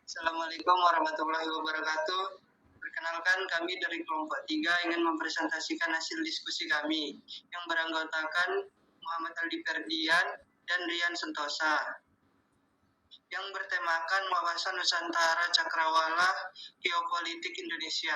Assalamualaikum warahmatullahi wabarakatuh. Perkenalkan, kami dari kelompok 3 ingin mempresentasikan hasil diskusi kami yang beranggotakan Muhammad Aldi Ferdian dan Rian Sentosa, yang bertemakan wawasan Nusantara Cakrawala Geopolitik Indonesia.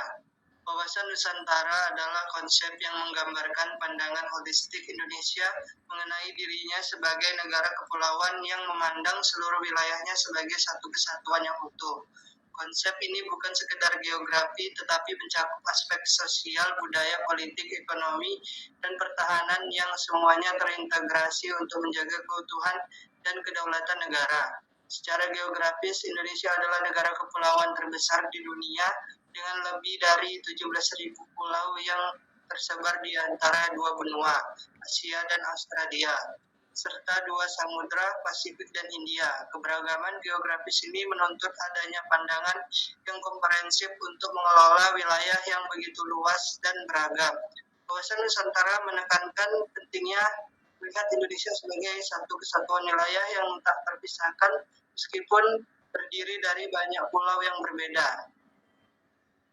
Wawasan Nusantara adalah konsep yang menggambarkan pandangan holistik Indonesia mengenai dirinya sebagai negara kepulauan yang memandang seluruh wilayahnya sebagai satu kesatuan yang utuh. Konsep ini bukan sekedar geografi, tetapi mencakup aspek sosial, budaya, politik, ekonomi, dan pertahanan yang semuanya terintegrasi untuk menjaga keutuhan dan kedaulatan negara. Secara geografis, Indonesia adalah negara kepulauan terbesar di dunia dengan lebih dari 17.000 pulau yang tersebar di antara dua benua, Asia dan Australia, serta dua samudra, Pasifik dan India. Keberagaman geografis ini menuntut adanya pandangan yang komprehensif untuk mengelola wilayah yang begitu luas dan beragam. Wawasan Nusantara menekankan pentingnya melihat Indonesia sebagai satu kesatuan wilayah yang tak terpisahkan meskipun terdiri dari banyak pulau yang berbeda.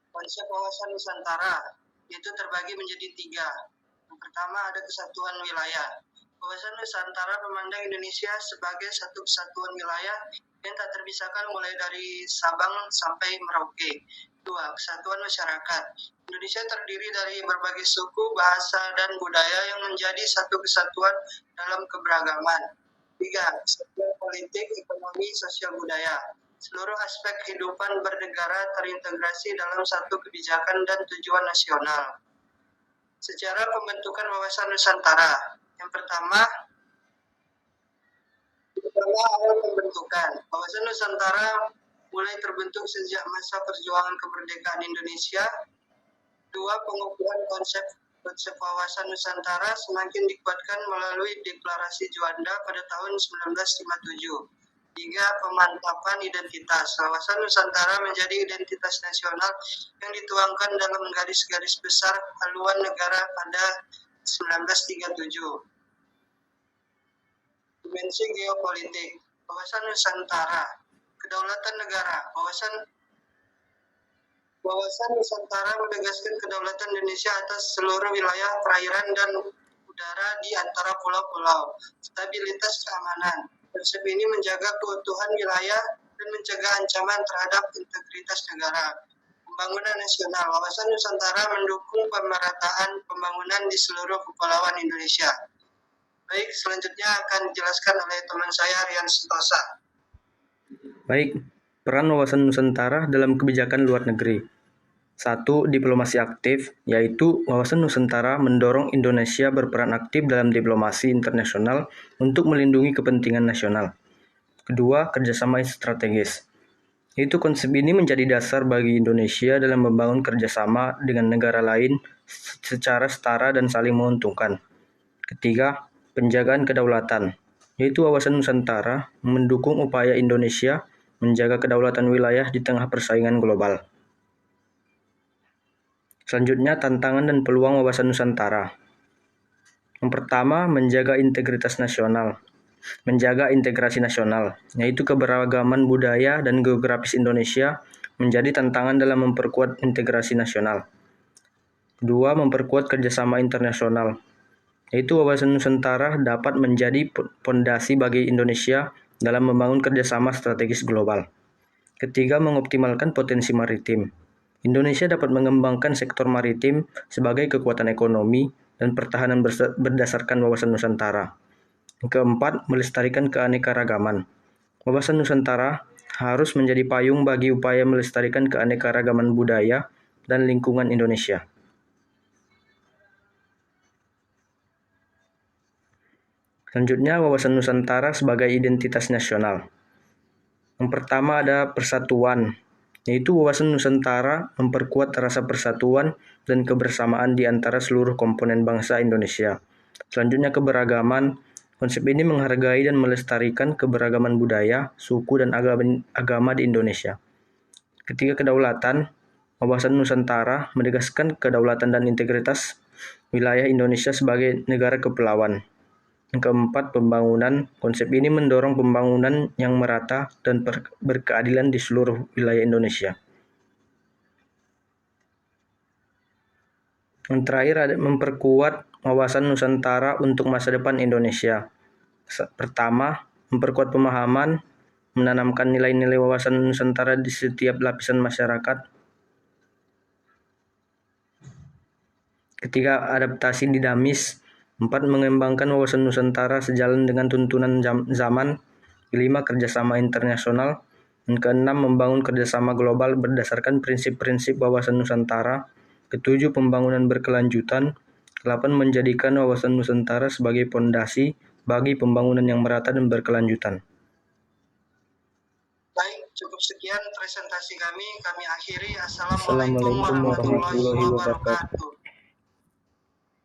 Konsep wawasan Nusantara itu terbagi menjadi 3. Yang pertama ada kesatuan wilayah. Wawasan Nusantara memandang Indonesia sebagai satu kesatuan wilayah yang tak terpisahkan mulai dari Sabang sampai Merauke. 2. Kesatuan masyarakat. Indonesia terdiri dari berbagai suku, bahasa, dan budaya yang menjadi satu kesatuan dalam keberagaman. 3. Kesatuan politik, ekonomi, sosial, budaya. Seluruh aspek kehidupan bernegara terintegrasi dalam satu kebijakan dan tujuan nasional. Secara pembentukan wawasan Nusantara. Yang pertama awal pembentukan. Wawasan Nusantara mulai terbentuk sejak masa perjuangan kemerdekaan Indonesia. 2. Pengukuhan konsep wawasan Nusantara semakin dikuatkan melalui Deklarasi Juanda pada tahun 1957. 3. Pemantapan identitas. Wawasan Nusantara menjadi identitas nasional yang dituangkan dalam garis-garis besar haluan negara pada 1937. Dimensi geopolitik. Wawasan Nusantara. Kedaulatan negara. Wawasan Nusantara menegaskan kedaulatan Indonesia atas seluruh wilayah perairan dan udara di antara pulau-pulau. Stabilitas keamanan. Konsep ini menjaga keutuhan wilayah dan mencegah ancaman terhadap integritas negara. Pembangunan nasional. Wawasan Nusantara mendukung pemerataan pembangunan di seluruh kepulauan Indonesia. Baik, selanjutnya akan dijelaskan oleh teman saya Rian Sentosa. Baik, peran wawasan Nusantara dalam kebijakan luar negeri. 1. Diplomasi aktif, yaitu wawasan Nusantara mendorong Indonesia berperan aktif dalam diplomasi internasional untuk melindungi kepentingan nasional. 2. Kerjasama strategis, yaitu konsep ini menjadi dasar bagi Indonesia dalam membangun kerjasama dengan negara lain secara setara dan saling menguntungkan. 3. Penjagaan kedaulatan, yaitu wawasan Nusantara mendukung upaya Indonesia menjaga kedaulatan wilayah di tengah persaingan global. Selanjutnya, tantangan dan peluang wawasan Nusantara. Yang pertama, menjaga integritas nasional. Menjaga integrasi nasional, yaitu keberagaman budaya dan geografis Indonesia menjadi tantangan dalam memperkuat integrasi nasional. 2. Memperkuat kerjasama internasional, yaitu wawasan Nusantara dapat menjadi fondasi bagi Indonesia dalam membangun kerjasama strategis global. 3. Mengoptimalkan potensi maritim. Indonesia dapat mengembangkan sektor maritim sebagai kekuatan ekonomi dan pertahanan berdasarkan wawasan Nusantara. 4. Melestarikan keanekaragaman. Wawasan Nusantara harus menjadi payung bagi upaya melestarikan keanekaragaman budaya dan lingkungan Indonesia. Selanjutnya, wawasan Nusantara sebagai identitas nasional. Yang pertama ada persatuan, yaitu wawasan Nusantara memperkuat rasa persatuan dan kebersamaan di antara seluruh komponen bangsa Indonesia. Selanjutnya, keberagaman. Konsep ini menghargai dan melestarikan keberagaman budaya, suku, dan agama di Indonesia. 3. Kedaulatan. Wawasan Nusantara menegaskan kedaulatan dan integritas wilayah Indonesia sebagai negara kepulauan. Yang keempat, pembangunan. Konsep ini mendorong pembangunan yang merata dan berkeadilan di seluruh wilayah Indonesia. Yang terakhir, ada memperkuat wawasan Nusantara untuk masa depan Indonesia. Pertama, memperkuat pemahaman, menanamkan nilai-nilai wawasan Nusantara di setiap lapisan masyarakat. Ketiga, adaptasi dinamis. 4. Mengembangkan wawasan Nusantara sejalan dengan tuntunan zaman. 5. Kerjasama internasional. Dan keenam, membangun kerjasama global berdasarkan prinsip-prinsip wawasan Nusantara. Ketujuh, pembangunan berkelanjutan. 8. Menjadikan wawasan Nusantara sebagai pondasi bagi pembangunan yang merata dan berkelanjutan. Baik, cukup sekian presentasi kami. Kami akhiri. Assalamualaikum warahmatullahi wabarakatuh.